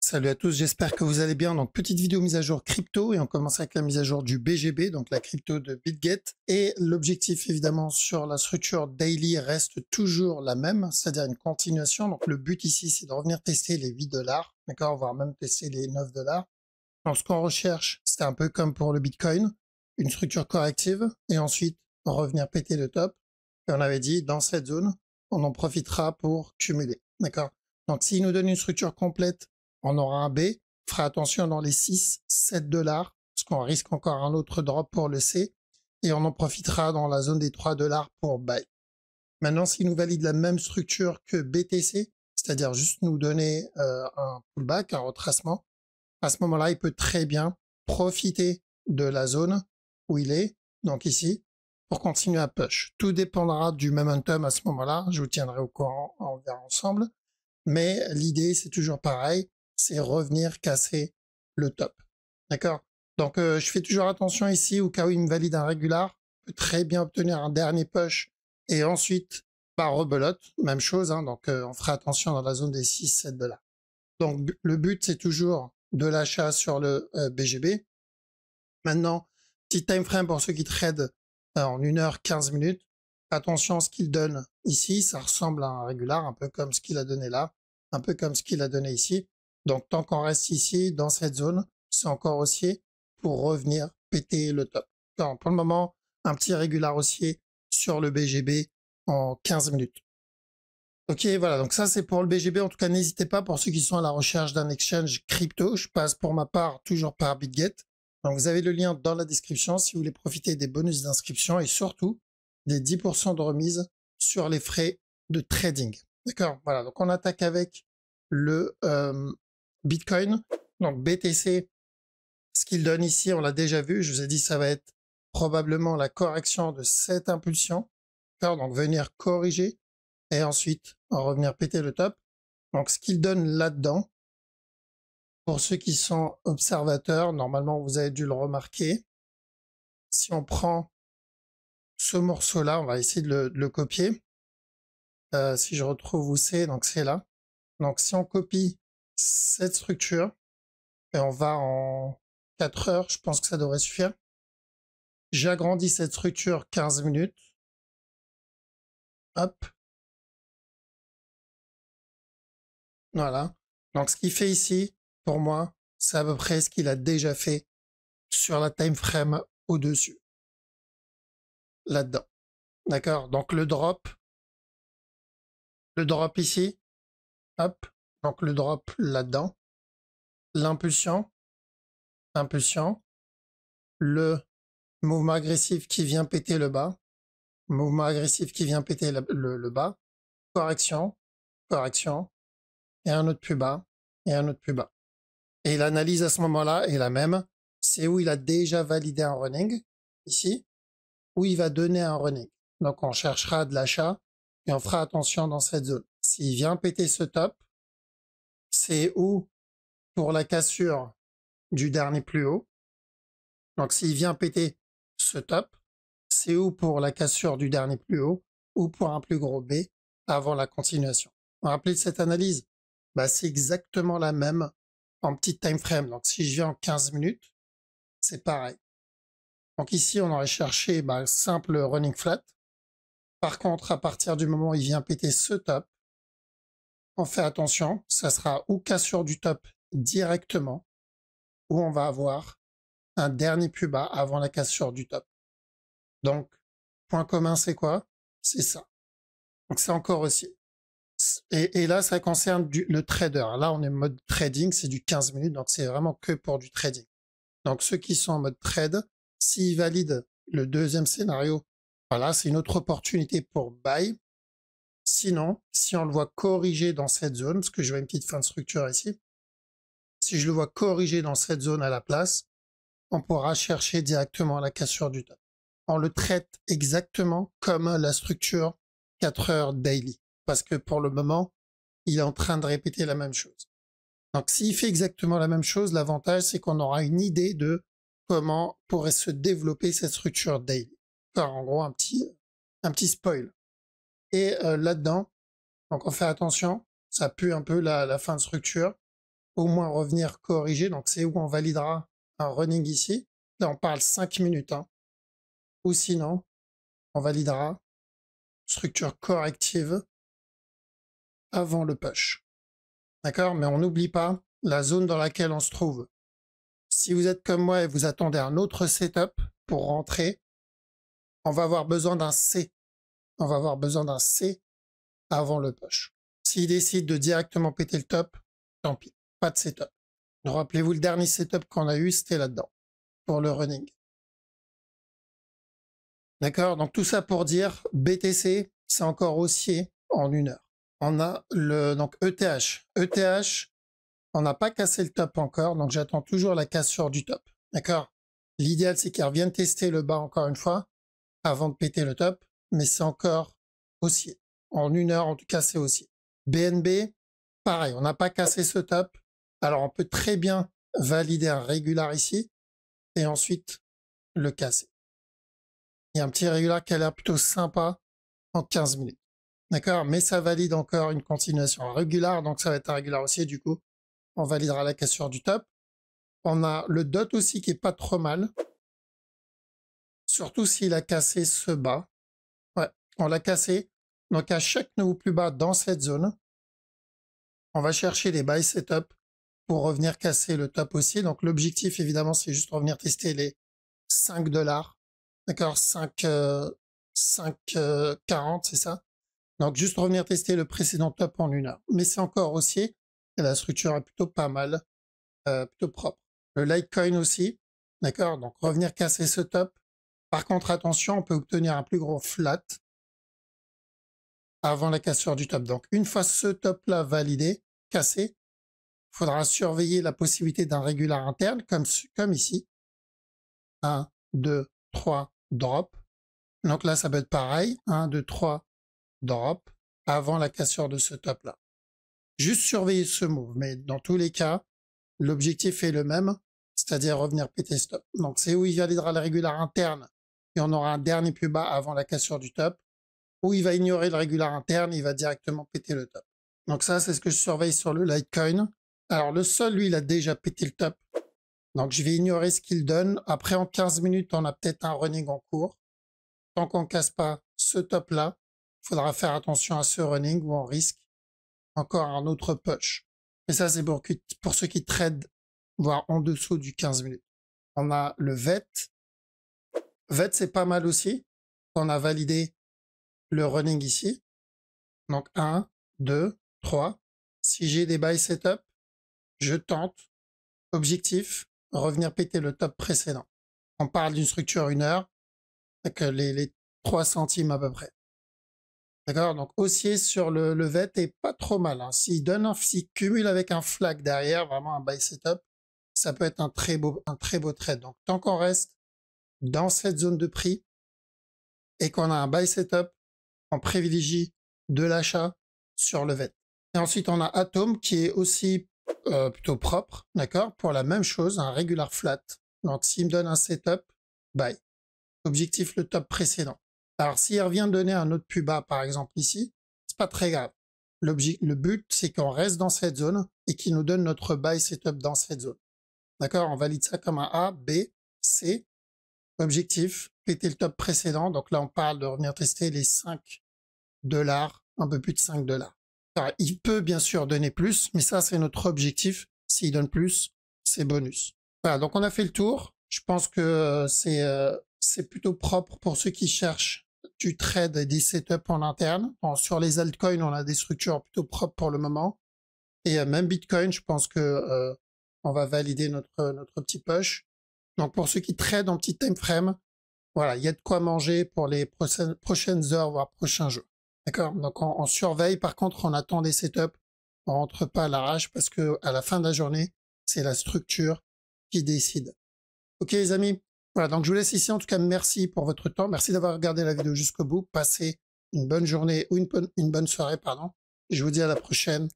Salut à tous, j'espère que vous allez bien. Donc, petite vidéo mise à jour crypto et on commence avec la mise à jour du BGB, donc la crypto de BitGet. Et l'objectif, évidemment, sur la structure daily reste toujours la même, c'est-à-dire une continuation. Donc, le but ici, c'est de revenir tester les 8 $, d'accord, voire même tester les 9 $. Donc, ce qu'on recherche, c'est un peu comme pour le Bitcoin, une structure corrective et ensuite revenir péter le top. Et on avait dit, dans cette zone, on en profitera pour cumuler, d'accord. Donc, s'il nous donne une structure complète, on aura un B. Fera attention dans les 6-7 $, parce qu'on risque encore un autre drop pour le C. Et on en profitera dans la zone des 3 $ pour buy. Maintenant, s'il nous valide la même structure que BTC, c'est-à-dire juste nous donner un pullback, un retracement, à ce moment-là, il peut très bien profiter de la zone où il est, donc ici, pour continuer à push. Tout dépendra du momentum à ce moment-là. Je vous tiendrai au courant, on verra ensemble. Mais l'idée, c'est toujours pareil, c'est revenir casser le top. D'accord? Donc, je fais toujours attention ici, au cas où il me valide un régular, je peux très bien obtenir un dernier push et ensuite, rebelote, même chose, hein, donc on fera attention dans la zone des 6-7 $. Donc, le but, c'est toujours de l'achat sur le BGB. Maintenant, petit time frame pour ceux qui tradent en 1 heure 15 minutes. Attention à ce qu'il donne ici, ça ressemble à un régular, un peu comme ce qu'il a donné là, un peu comme ce qu'il a donné ici. Donc tant qu'on reste ici, dans cette zone, c'est encore haussier pour revenir péter le top. Alors, pour le moment, un petit régular haussier sur le BGB en 15 minutes. Ok, voilà, donc ça c'est pour le BGB. En tout cas, n'hésitez pas pour ceux qui sont à la recherche d'un exchange crypto. Je passe pour ma part toujours par BitGet. Donc vous avez le lien dans la description si vous voulez profiter des bonus d'inscription et surtout des 10% de remise sur les frais de trading. D'accord, voilà, donc on attaque avec le Bitcoin. Donc BTC, ce qu'il donne ici, on l'a déjà vu. Je vous ai dit, ça va être probablement la correction de cette impulsion. D'accord, donc venir corriger et ensuite revenir péter le top. Donc ce qu'il donne là-dedans, pour ceux qui sont observateurs, normalement vous avez dû le remarquer. Si on prend ce morceau-là, on va essayer de le copier. Si je retrouve où c'est, donc c'est là. Donc si on copie cette structure, et on va en 4 heures, je pense que ça devrait suffire. J'agrandis cette structure 15 minutes. Hop. Voilà. Donc ce qu'il fait ici, pour moi, c'est à peu près ce qu'il a déjà fait sur la time frame au-dessus. Là-dedans. D'accord? Donc le drop ici, hop, donc le drop là-dedans, l'impulsion, impulsion, le mouvement agressif qui vient péter le bas, mouvement agressif qui vient péter le bas, correction, correction, et un autre plus bas, et un autre plus bas. Et l'analyse à ce moment-là est la même, c'est où il a déjà validé un running, ici, où il va donner un running. Donc on cherchera de l'achat et on fera attention dans cette zone. S'il vient péter ce top, c'est où pour la cassure du dernier plus haut. Donc s'il vient péter ce top, c'est où pour la cassure du dernier plus haut ou pour un plus gros B avant la continuation. Vous vous rappelez de cette analyse? C'est exactement la même en petit time frame. Donc si je viens en 15 minutes, c'est pareil. Donc ici, on aurait cherché simple running flat. Par contre, à partir du moment où il vient péter ce top, on fait attention, ça sera ou cassure du top directement, ou on va avoir un dernier plus bas avant la cassure du top. Donc, point commun, c'est quoi? C'est ça. Donc, c'est encore aussi. Et là, ça concerne le trader. Là, on est en mode trading, c'est du 15 minutes, donc c'est vraiment que pour du trading. Donc, ceux qui sont en mode trade, s'ils valident le deuxième scénario, voilà, c'est une autre opportunité pour buy. Sinon, si on le voit corriger dans cette zone, parce que je vois une petite fin de structure ici, si je le vois corriger dans cette zone à la place, on pourra chercher directement la cassure du top. On le traite exactement comme la structure 4 heures daily, parce que pour le moment, il est en train de répéter la même chose. Donc s'il fait exactement la même chose, l'avantage c'est qu'on aura une idée de comment pourrait se développer cette structure daily. Enfin, en gros, un petit spoil. Et là-dedans, donc on fait attention, ça pue un peu la fin de structure. au moins revenir corriger. Donc c'est où on validera un running ici. Là, on parle 5 minutes. Hein. Ou sinon, on validera structure corrective avant le push. D'accord? Mais on n'oublie pas la zone dans laquelle on se trouve. Si vous êtes comme moi et vous attendez un autre setup pour rentrer, on va avoir besoin d'un C. On va avoir besoin d'un C avant le push. S'il décide de directement péter le top, tant pis, pas de setup. Rappelez-vous, le dernier setup qu'on a eu, c'était là-dedans, pour le running. D'accord? Donc tout ça pour dire, BTC, c'est encore haussier en 1 heure. On a le donc ETH. ETH, on n'a pas cassé le top encore, donc j'attends toujours la cassure du top. D'accord? L'idéal, c'est qu'il revienne tester le bas encore une fois, avant de péter le top, mais c'est encore haussier. En 1 heure, en tout cas, c'est haussier. BNB, pareil, on n'a pas cassé ce top. Alors, on peut très bien valider un régular ici et ensuite le casser. Il y a un petit régular qui a l'air plutôt sympa en 15 minutes. D'accord? Mais ça valide encore une continuation régular, donc ça va être un régular haussier du coup. On validera la cassure du top. On a le dot aussi qui est pas trop mal. Surtout s'il a cassé ce bas. Ouais, on l'a cassé. Donc à chaque nouveau plus bas dans cette zone, on va chercher les buy setup pour revenir casser le top aussi. Donc l'objectif évidemment c'est juste revenir tester les 5 $. D'accord, 5,40 c'est ça. Donc juste revenir tester le précédent top en 1 heure. Mais c'est encore haussier et la structure est plutôt pas mal, plutôt propre. Le Litecoin aussi, d'accord, donc revenir casser ce top. Par contre attention, on peut obtenir un plus gros flat avant la cassure du top. Donc une fois ce top là validé, cassé, il faudra surveiller la possibilité d'un régular interne comme ici. 1, 2, 3, drop. Donc là ça peut être pareil, 1, 2, 3, drop avant la cassure de ce top là. Juste surveiller ce move, mais dans tous les cas, l'objectif est le même, c'est-à-dire revenir péter ce top. Donc c'est où il validera le régular interne et on aura un dernier plus bas avant la cassure du top, ou il va ignorer le régular interne, il va directement péter le top. Donc ça, c'est ce que je surveille sur le Litecoin. Alors le sol, lui, il a déjà pété le top. Donc je vais ignorer ce qu'il donne. Après, en 15 minutes, on a peut-être un running en cours. Tant qu'on ne casse pas ce top-là, il faudra faire attention à ce running où on risque encore un autre push. Et ça, c'est pour ceux qui tradent, voire en dessous du 15 minutes. On a le VET. VET, c'est pas mal aussi. On a validé le running ici. Donc 1, 2, 3. Si j'ai des buy setup, je tente. Objectif, revenir péter le top précédent. On parle d'une structure 1 heure, avec les 3 centimes à peu près. D'accord? Donc haussier sur le VET est pas trop mal. Hein. S'il cumule avec un flag derrière, vraiment un buy setup, ça peut être un très beau trade. Donc tant qu'on reste dans cette zone de prix et qu'on a un buy setup, on privilégie de l'achat sur le VET. Et ensuite on a Atom qui est aussi plutôt propre, d'accord? Pour la même chose, un regular flat. Donc s'il me donne un setup, buy. Objectif le top précédent. Alors s'il revient donner un autre plus bas, par exemple ici, c'est pas très grave. Le but, c'est qu'on reste dans cette zone et qu'il nous donne notre buy setup dans cette zone. D'accord? On valide ça comme un A, B, C. Objectif, péter le top précédent. Donc là, on parle de revenir tester les 5 $, un peu plus de 5 $. Alors, il peut bien sûr donner plus, mais ça, c'est notre objectif. S'il donne plus, c'est bonus. Voilà, donc on a fait le tour. Je pense que c'est plutôt propre pour ceux qui cherchent du trade et des setups en interne. Bon, sur les altcoins, on a des structures plutôt propres pour le moment. Et même Bitcoin, je pense que on va valider notre petit push. Donc pour ceux qui tradent en petit time frame, voilà, il y a de quoi manger pour les prochaines heures, voire prochains jours. D'accord? Donc on surveille. Par contre, on attend des setups. On rentre pas à l'arrache parce que à la fin de la journée, c'est la structure qui décide. Ok les amis, voilà, donc je vous laisse ici. En tout cas, merci pour votre temps. Merci d'avoir regardé la vidéo jusqu'au bout. Passez une bonne journée ou une bonne soirée, pardon. Je vous dis à la prochaine.